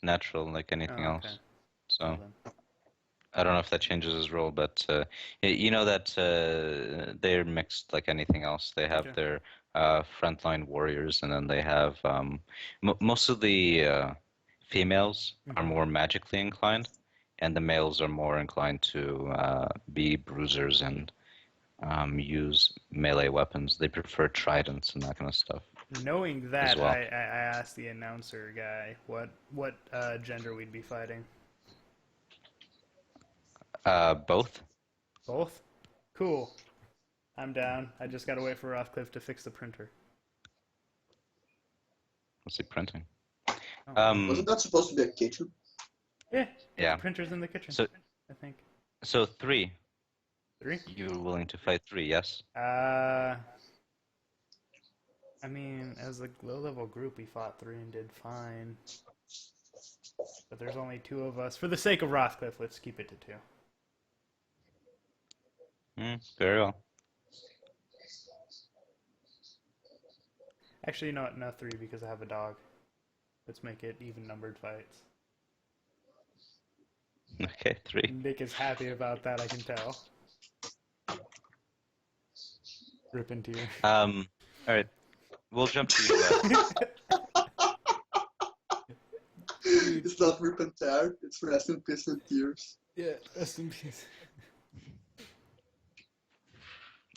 natural like anything Oh, okay. else. Well So then. I don't know if that changes his role, but you know that they're mixed like anything else. They have Okay. their frontline warriors, and then they have most of the females are Mm-hmm. more magically inclined, and the males are more inclined to be bruisers and use melee weapons. They prefer tridents and that kind of stuff Knowing as that, well. I asked the announcer guy what gender we'd be fighting. Both. Both? Cool. I'm down. I just gotta wait for Rothcliffe to fix the printer. Let's see, printing. Oh. Wasn't Um, that supposed to be a kitchen? Yeah, but the yeah. printer's in the kitchen, So I think. so three. Three? You're willing to fight three, yes? Uh, I mean, as a low-level group, we fought three and did fine. But there's only two of us. For the sake of Rothcliffe, let's keep it to two. Very well. Actually, no, no, three because I have a dog. Let's make it even-numbered fights. Okay, three. Nick is happy about that, I can tell. Rip in tears. All right. We'll jump to. Dude. It's not rip and tear, it's rest in peace and tears. Yeah, rest in peace.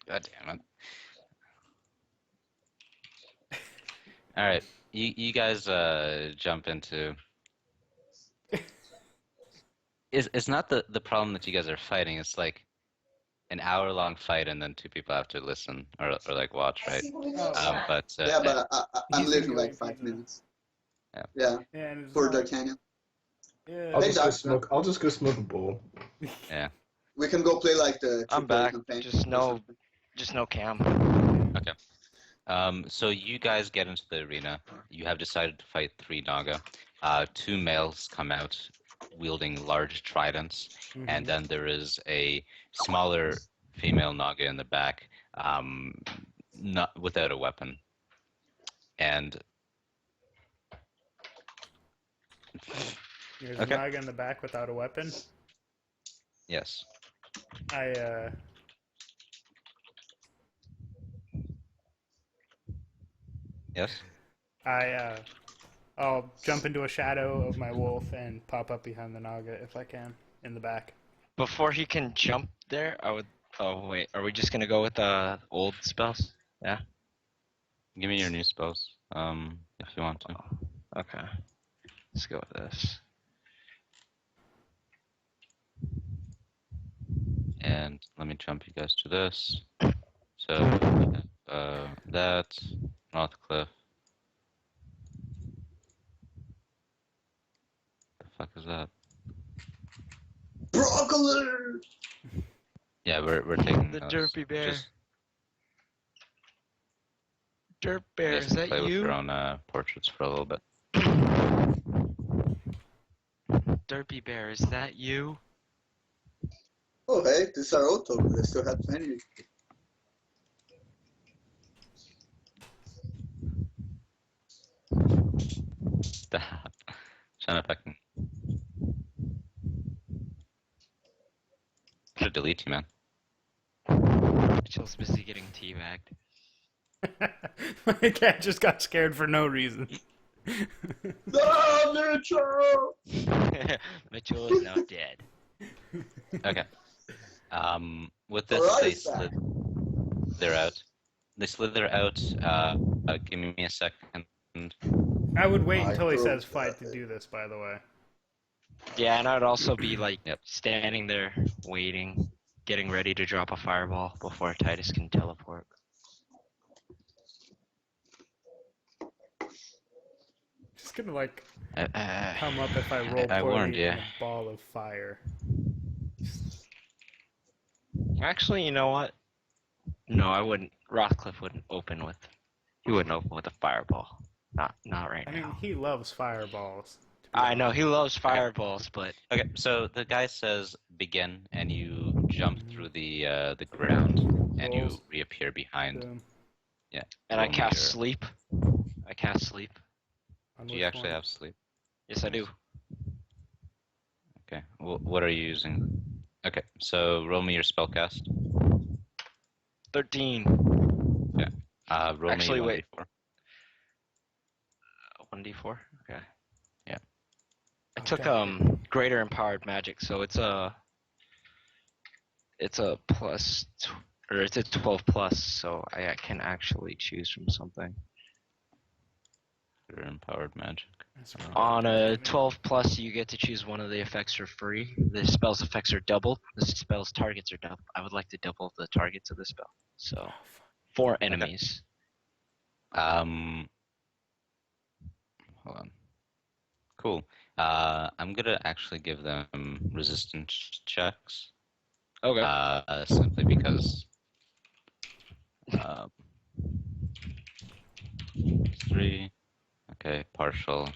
God damn it! All right, you guys jump into. It's not the problem that you guys are fighting. It's like an hour-long fight, and then two people have to listen or like watch, right? Oh, But Yeah, but I'm he's gonna leaving go like eat 5 pizza. minutes. yeah. Yeah, Yeah, and it's for not like, D'Artagnan. yeah. I'll Hey, just go Doc. smoke. I'll just go smoke a bowl. Yeah. We can go play like the I'm triple A back. campaign. Just or no, something. just no cam. Okay. So you guys get into the arena. You have decided to fight three Naga. Two males come out wielding large tridents, and then there is a smaller female Naga in the back, not without a weapon. And There's okay, a Naga in the back without a weapon. yes, I yes. I'll jump into a shadow of my wolf and pop up behind the Naga if I can in the back. Before he can jump there, I would. Oh wait, are we just gonna go with the old spells? Yeah. Give me your new spells, if you want to. Okay. Let's go with this. And let me jump you guys to this. So that Northcliffe. The fuck is that? Broccoli! Yeah, we're taking The those. Derpy Bear. Just Derp Bear, guys is can that play with your you? own portraits for a little bit. Derpy Bear, is that you? Oh, hey, this is our old token. They still have plenty. Stop. Trying to fucking. Should delete you, man. Mitchell's busy getting teabagged. My cat just got scared for no reason. No, Mitchell! Mitchell is now dead. Okay. With this, Alright, they Zach. slither out. They slither out. Give me a second. I would wait I until he threw says it. fight to do this, by the way. Yeah, and I'd also be like Yep. standing there waiting, getting ready to drop a fireball before Titus can teleport. Just gonna like I come up if I roll I poorly warned you. in a ball of fire. Actually, you know what? No, I wouldn't. Rothcliffe wouldn't open with. He wouldn't open with a fireball. Not right I mean, now. he loves fireballs. I know he loves fireballs, but Okay, so the guy says begin, and you jump through the ground, and you Rolls. reappear behind. Boom. Yeah. and I Roll me cast your- sleep. I cast sleep. On Do you which actually one? have sleep? Yes, I do. Okay. What are you using? Okay. So roll me your spellcast. 13. Roll Actually, me wait. 1d4. 1d4. Okay. Yeah. I took Okay. greater empowered magic, so it's a plus or it's a 12 plus, so I can actually choose from something. Your empowered magic. That's pretty On good. a 12 plus, you get to choose one of the effects for free. The spell's effects are double. The spell's targets are double. I would like to double the targets of the spell. So, 4 enemies. Hold on. Cool. I'm gonna actually give them resistance checks. Okay. Simply because. Um, 3. Okay, partial.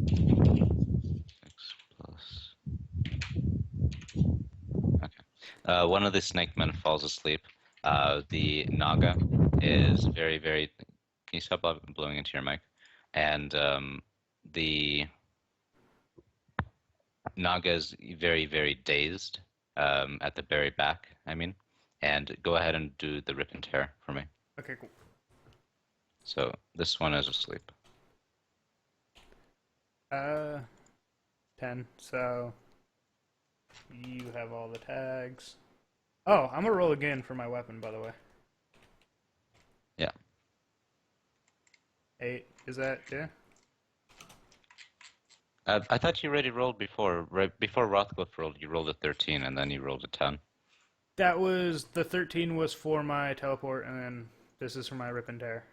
6 plus. Okay. One of the snake men falls asleep. The Naga is very, very. Can you stop blowing into your mic? And the Naga is very, very dazed at the very back, I mean. And go ahead and do the rip and tear for me. Okay, cool. So this one is asleep. 10. So you have all the tags. Oh, I'm gonna roll again for my weapon, by the way. Yeah. 8. Is that yeah? I thought you already rolled before. Right before Rothcliffe rolled, you rolled a 13, and then you rolled a 10. That was the 13 was for my teleport, and then this is for my rip and tear.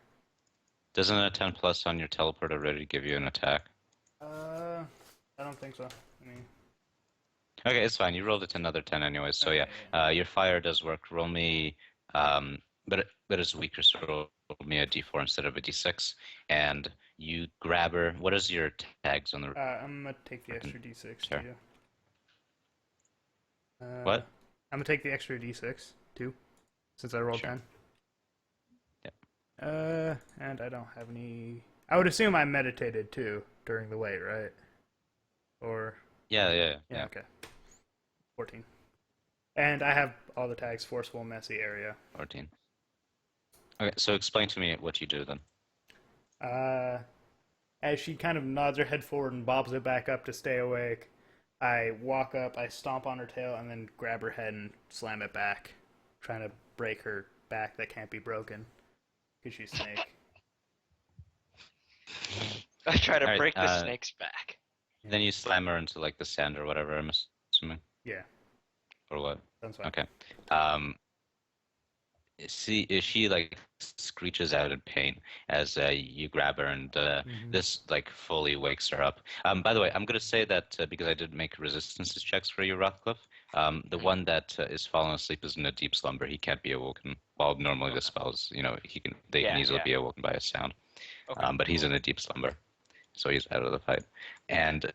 Doesn't a 10 plus on your teleport already give you an attack? I don't think so. I mean, Okay, it's fine. You rolled it to another 10 anyways. So okay, yeah, your fire does work. Roll me, but it's weaker, so roll me a d4 instead of a d6. And you grab her. What is your tags on the? I'm gonna take the extra d6 Sure. too. What? I'm gonna take the extra d6 too, since I rolled Sure. 10. Yep. And I don't have any. I would assume I meditated too during the wait, right? Or Yeah. okay. 14. And I have all the tags: forceful, messy, area. 14. Okay, so explain to me what you do then. As she kind of nods her head forward and bobs it back up to stay awake, I walk up, I stomp on her tail, and then grab her head and slam it back, trying to break her back that can't be broken, because she's snake. I try to Alright, break the snake's back. Then you slam her into like the sand or whatever. I'm assuming. Yeah, Or what? sounds fine. Okay. She like screeches out in pain as you grab her, and this like fully wakes her up. By the way, I'm gonna say that because I did make resistances checks for you, Rothcliffe. The one that is falling asleep is in a deep slumber. He can't be awoken. While normally the spells, they can easily be awoken by a sound. Okay. But he's in a deep slumber, so he's out of the fight. And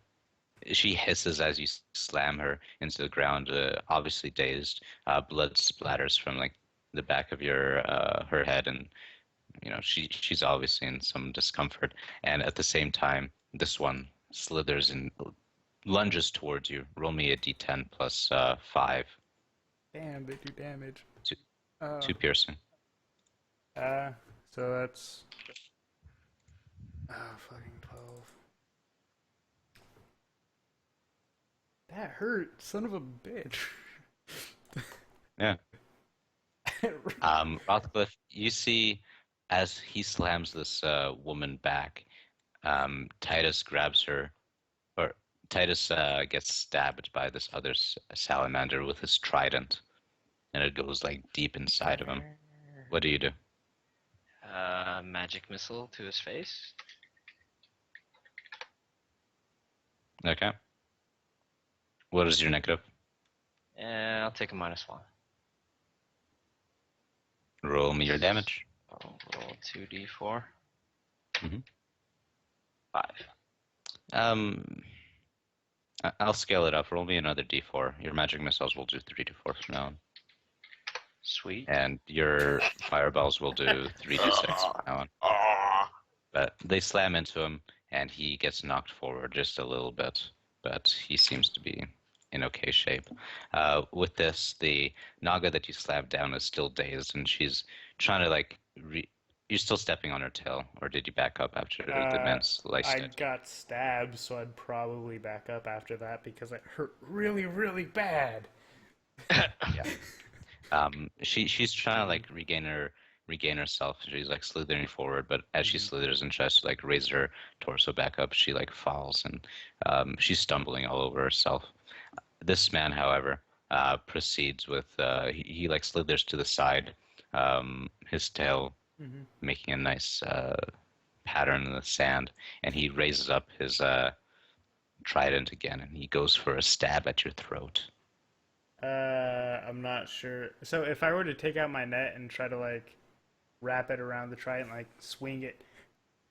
she hisses as you slam her into the ground, obviously dazed. Blood splatters from like the back of her head, and she's obviously in some discomfort. And at the same time, this one slithers and lunges towards you. Roll me a d10 plus 5. Damn, they do damage. 2 piercing. So that's fucking 12. That hurt, son of a bitch. Yeah. Rothcliffe, you see as he slams this woman back, Titus grabs her, or Titus gets stabbed by this other salamander with his trident, and it goes like deep inside of him. What do you do? Magic missile to his face. Okay. What is your negative? And I'll take a -1. Roll me your damage. I'll roll 2d4. Mhm. 5. I'll scale it up. Roll me another d4. Your magic missiles will do 3 to 4 from now on. Sweet. And your fireballs will do 3 to 6 from now on. But they slam into him, and he gets knocked forward just a little bit. but he seems to be in okay shape. With this, the Naga that you slapped down is still dazed, and she's trying to like. You're still stepping on her tail, or did you back up after the man sliced I it? got stabbed, so I'd probably back up after that because it hurt really, really bad. Yeah. She's trying to like regain herself. She's like slithering forward, but as she slithers and tries to like raise her torso back up, she like falls and she's stumbling all over herself. This man, however, proceeds with he like slithers to the side, his tail making a nice pattern in the sand, and he raises up his trident again, and he goes for a stab at your throat. I'm not sure. So if I were to take out my net and try to like wrap it around the trident, like swing it,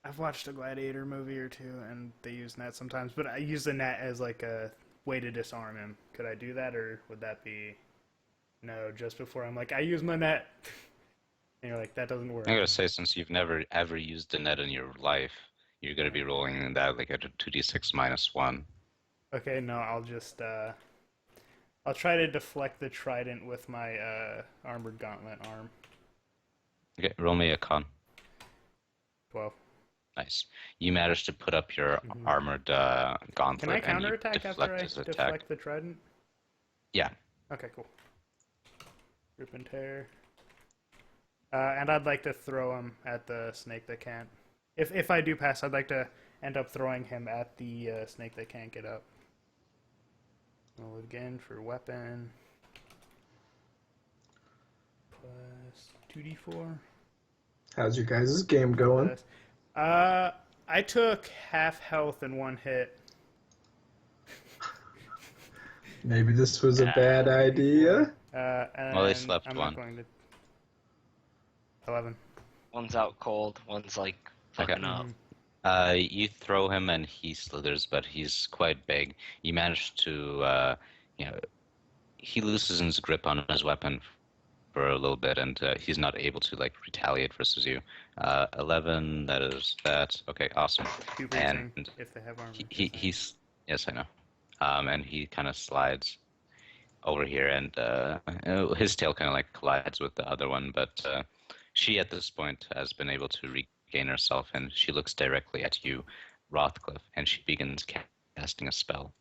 I've watched a Gladiator movie or two, and they use net sometimes. But I use the net as like a way to disarm him. Could I do that, or would that be no? Just before I'm like, I use my net, and you're like, that doesn't work. I gotta say, since you've never ever used a net in your life, you're gonna be rolling that like at a 2d6 -1. Okay, no, I'll just I'll try to deflect the trident with my armored gauntlet arm. Okay, roll me a con. 12. Nice. You managed to put up your armored gauntlet. Can I and you counterattack after deflect I his attack. deflect the trident? Yeah. Okay, cool. Rip and tear. And I'd like to throw him at the snake that can't. If I do pass, I'd like to end up throwing him at the snake that can't get up. Roll again for weapon. Plus 2d4. How's your guys' game going? Plus, I took half health in one hit. Maybe this was a bad idea. And Well, they slept I'm one. not going to. 11. One's out cold, one's like fucking up. You throw him and he slithers, but he's quite big. You manage to, he loses his grip on his weapon for a little bit, and he's not able to like retaliate versus you. 11, that is that. Okay, awesome. Two And reaching if they have armor. he's yes, I know. And he kind of slides over here, and his tail kind of like collides with the other one, but she at this point has been able to regain herself, and she looks directly at you, Rothcliffe, and she begins casting a spell.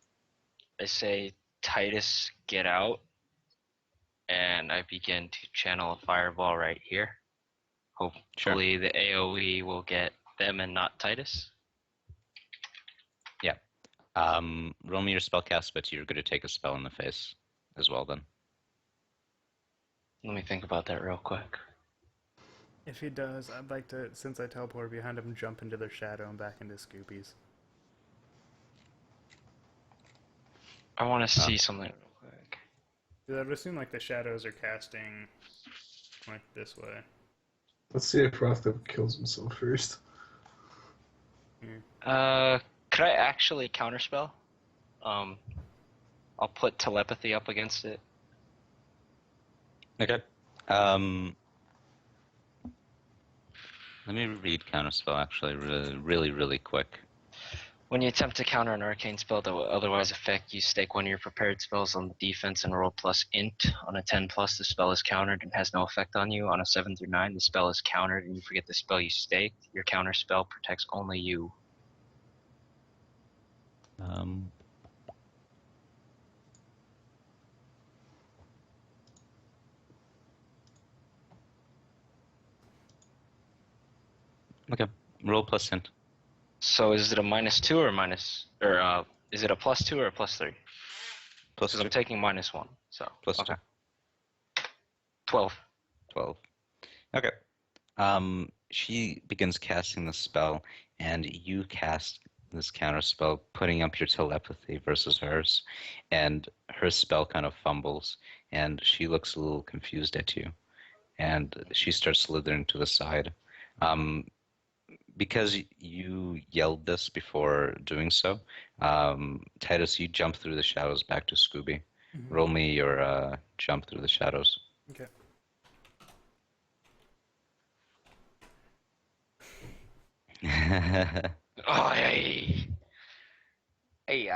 I say, Titus, get out. And I begin to channel a fireball right here. Hopefully the AoE will get them and not Titus. Yeah. Roll me your spellcast, but you're going to take a spell in the face as well then. Let me think about that real quick. If he does, I'd like to, since I teleport behind him, jump into their shadow and back into Scoopies. I want to see something real quick. I would assume like the shadows are casting like this way. Let's see if Rothko kills himself first. Could I actually counterspell? I'll put telepathy up against it. Okay. Let me read counterspell actually really quick. When you attempt to counter an arcane spell that will otherwise affect you, stake one of your prepared spells on the defense and roll plus int. On a 10+, the spell is countered and has no effect on you. On a 7 through 9, the spell is countered and you forget the spell you staked. Your counter spell protects only you. Okay. Roll plus int. So is it a -2 or is it a +2 or a +3? Plus Because I'm taking -1, so. Plus okay. 2. 12. 12. Okay. She begins casting the spell, and you cast this counter spell, putting up your telepathy versus hers, and her spell kind of fumbles, and she looks a little confused at you, and she starts slithering to the side. Because you yelled this before doing so, Titus, you jump through the shadows back to Scooby. Roll me your jump through the shadows. Okay. Oh, hey. Hey,